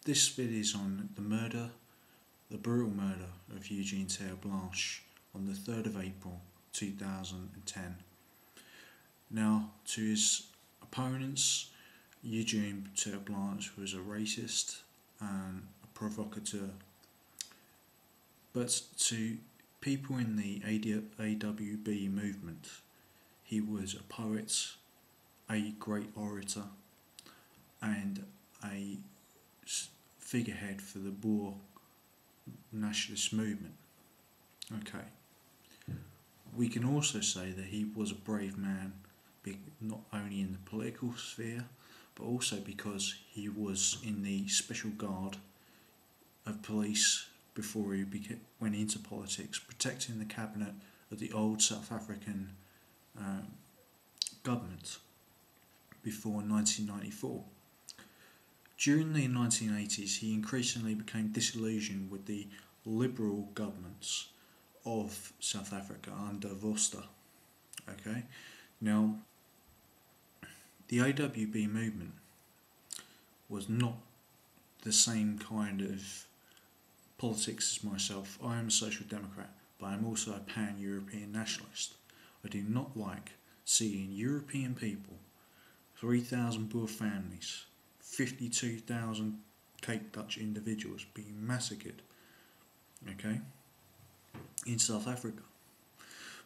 This video is on the brutal murder of Eugene TerreBlanche on the 3rd of April 2010. Now, to his opponents, Eugene TerreBlanche was a racist and a provocateur, but to people in the AWB movement, he was a poet, a great orator, and a figurehead for the Boer nationalist movement. Okay. We can also say that he was a brave man, not only in the political sphere, but also because he was in the special guard of police before he went into politics, protecting the cabinet of the old South African government before 1994. During the 1980s, he increasingly became disillusioned with the liberal governments of South Africa under Vorster. Okay, now the AWB movement was not the same kind of politics as myself. I am a social democrat, but I am also a pan-European nationalist. I do not like seeing European people, 3,000 Boer families, 52,000 Cape Dutch individuals being massacred, okay, in South Africa.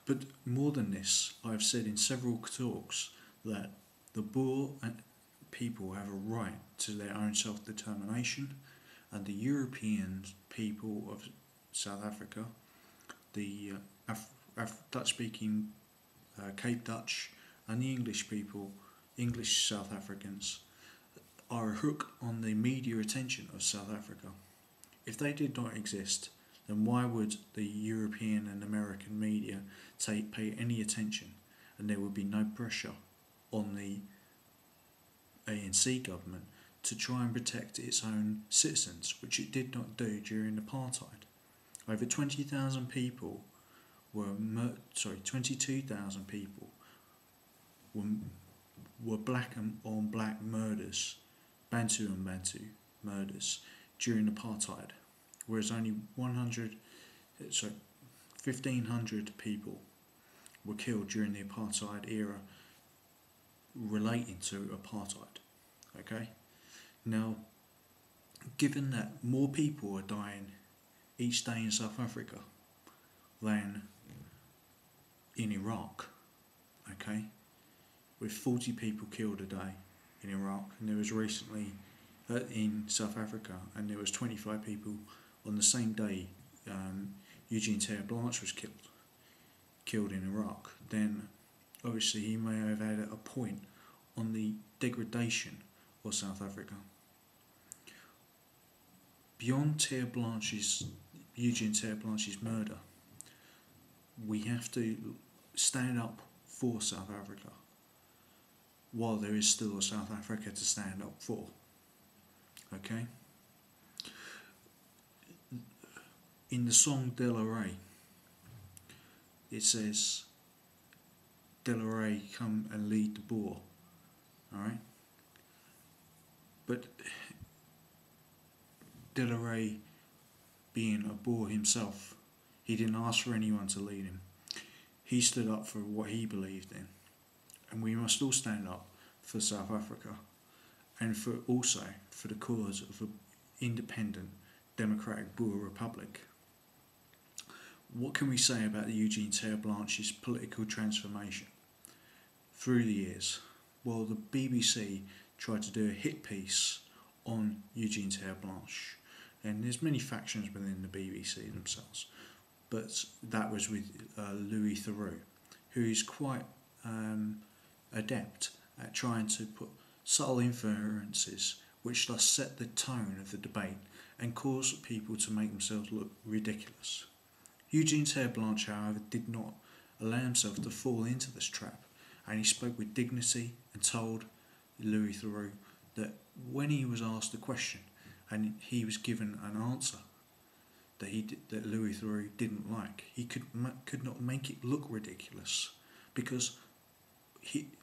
But more than this, I have said in several talks that the Boer people have a right to their own self-determination, and the European people of South Africa, the Dutch-speaking Cape Dutch, and the English people, English South Africans, are a hook on the media attention of South Africa. If they did not exist, then why would the European and American media pay any attention, and there would be no pressure on the ANC government to try and protect its own citizens, which it did not do during apartheid. Over 20,000 people were 22,000 people were black on black murders, Bantu on Bantu murders during apartheid, whereas only 1,500 people were killed during the apartheid era relating to apartheid. Okay, now, given that more people are dying each day in South Africa than in Iraq, okay, with 40 people killed a day in Iraq, and there was recently in South Africa, and there was 25 people on the same day Eugene TerreBlanche was killed in Iraq, then obviously he may have had a point on the degradation of South Africa. Beyond Eugene TerreBlanche's murder, we have to stand up for South Africa while there is still a South Africa to stand up for. Okay? In the song Delaware, it says, Delaware, come and lead the Boer. Alright? But Delaware, being a Boer himself, he didn't ask for anyone to lead him. He stood up for what he believed in. And we must all stand up for South Africa, and also for the cause of an independent, democratic Boer Republic. What can we say about the Eugene TerreBlanche's political transformation through the years? Well, the BBC tried to do a hit piece on Eugene TerreBlanche, and there's many factions within the BBC themselves, but that was with Louis Theroux, who is quite adept at trying to put subtle inferences which thus set the tone of the debate and cause people to make themselves look ridiculous. Eugene TerreBlanche, however, did not allow himself to fall into this trap, and he spoke with dignity and told Louis Theroux that when he was asked a question and he was given an answer that Louis Theroux didn't like, he could not make it look ridiculous, because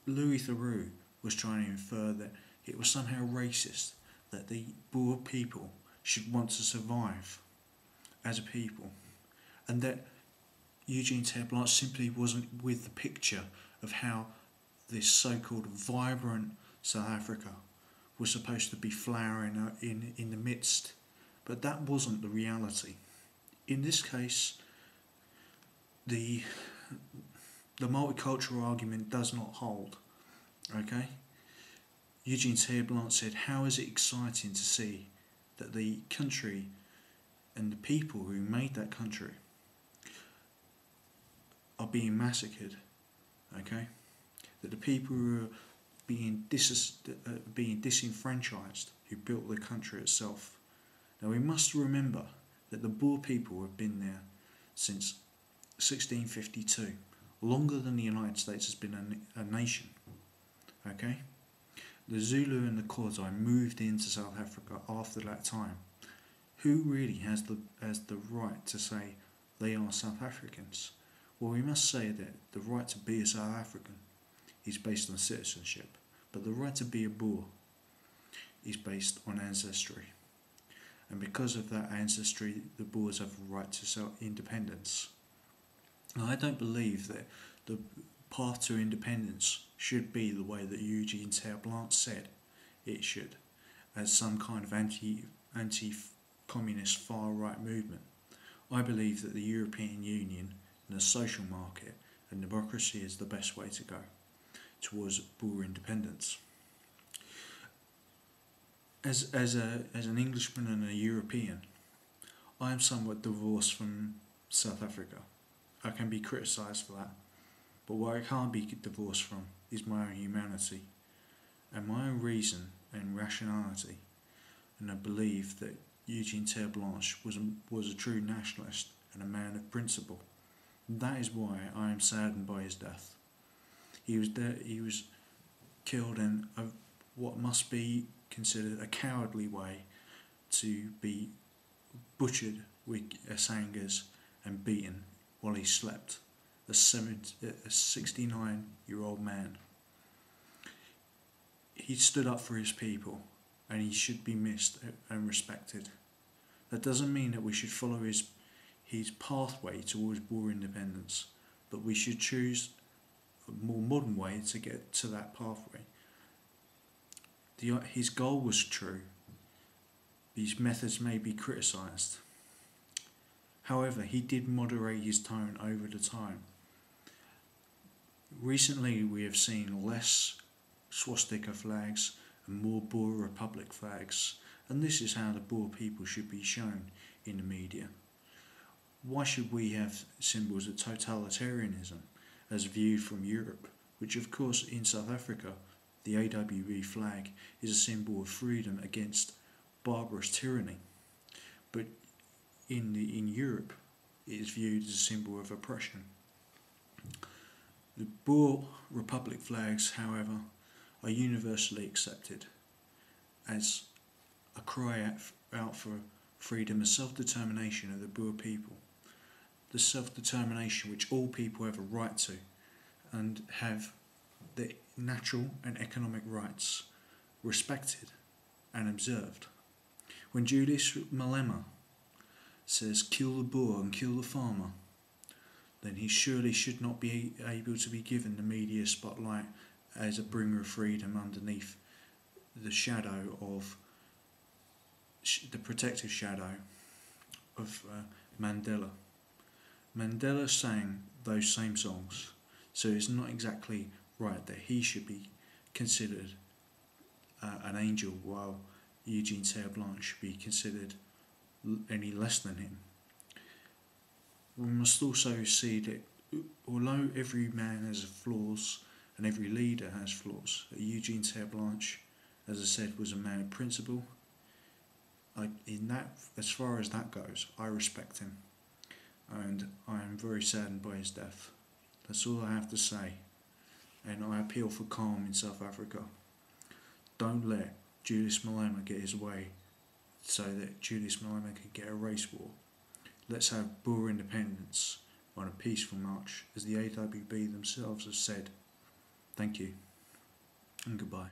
Louis Theroux was trying to infer that it was somehow racist that the Boer people should want to survive as a people, and that Eugene TerreBlanche simply wasn't with the picture of how this so-called vibrant South Africa was supposed to be flowering in the midst. But that wasn't the reality. In this case, the multicultural argument does not hold. Okay? Eugene TerreBlanche said, how is it exciting to see that the country and the people who made that country are being massacred, okay? That the people who are being disenfranchised, who built the country itself. Now we must remember that the Boer people have been there since 1652, longer than the United States has been a nation, okay? The Zulu and the Xhosa moved into South Africa after that time. Who really has the right to say they are South Africans? Well, we must say that the right to be a South African is based on citizenship, but the right to be a Boer is based on ancestry. And because of that ancestry, the Boers have a right to self-independence. Now, I don't believe that the path to independence should be the way that Eugene TerreBlanche said it should, as some kind of anti-communist far-right movement. I believe that the European Union and the social market and democracy is the best way to go towards Boer independence. As an Englishman and a European, I am somewhat divorced from South Africa. I can be criticised for that, but what I can't be divorced from is my own humanity and my own reason and rationality. And I believe that Eugene TerreBlanche was a true nationalist and a man of principle. That is why I am saddened by his death. He was killed in what must be considered a cowardly way, to be butchered with assangas and beaten while he slept. A 69-year-old man. He stood up for his people, and he should be missed and respected. That doesn't mean that we should follow his pathway towards Boer independence, but we should choose a more modern way to get to that pathway. His goal was true. These methods may be criticised. However, he did moderate his tone over the time. Recently we have seen less swastika flags and more Boer Republic flags, and this is how the Boer people should be shown in the media. Why should we have symbols of totalitarianism as viewed from Europe, which of course in South Africa the AWB flag is a symbol of freedom against barbarous tyranny, but in Europe it is viewed as a symbol of oppression. The Boer Republic flags, however, are universally accepted as a cry out for freedom and self-determination of the Boer people. The self-determination which all people have a right to, and have their natural and economic rights respected and observed. When Julius Malema says kill the Boer and kill the farmer, then he surely should not be able to be given the media spotlight as a bringer of freedom underneath the shadow of the protective shadow of Mandela. Mandela sang those same songs, so it's not exactly right that he should be considered an angel while Eugene TerreBlanche should be considered any less than him. We must also see that although every man has flaws and every leader has flaws, Eugene TerreBlanche, as I said, was a man of principle. As far as that goes, I respect him, and I am very saddened by his death. That's all I have to say, and I appeal for calm in South Africa. Don't let Julius Malema get his way so that Julius Malema can get a race war. Let's have Boer independence on a peaceful march, as the AWB themselves have said. Thank you, and goodbye.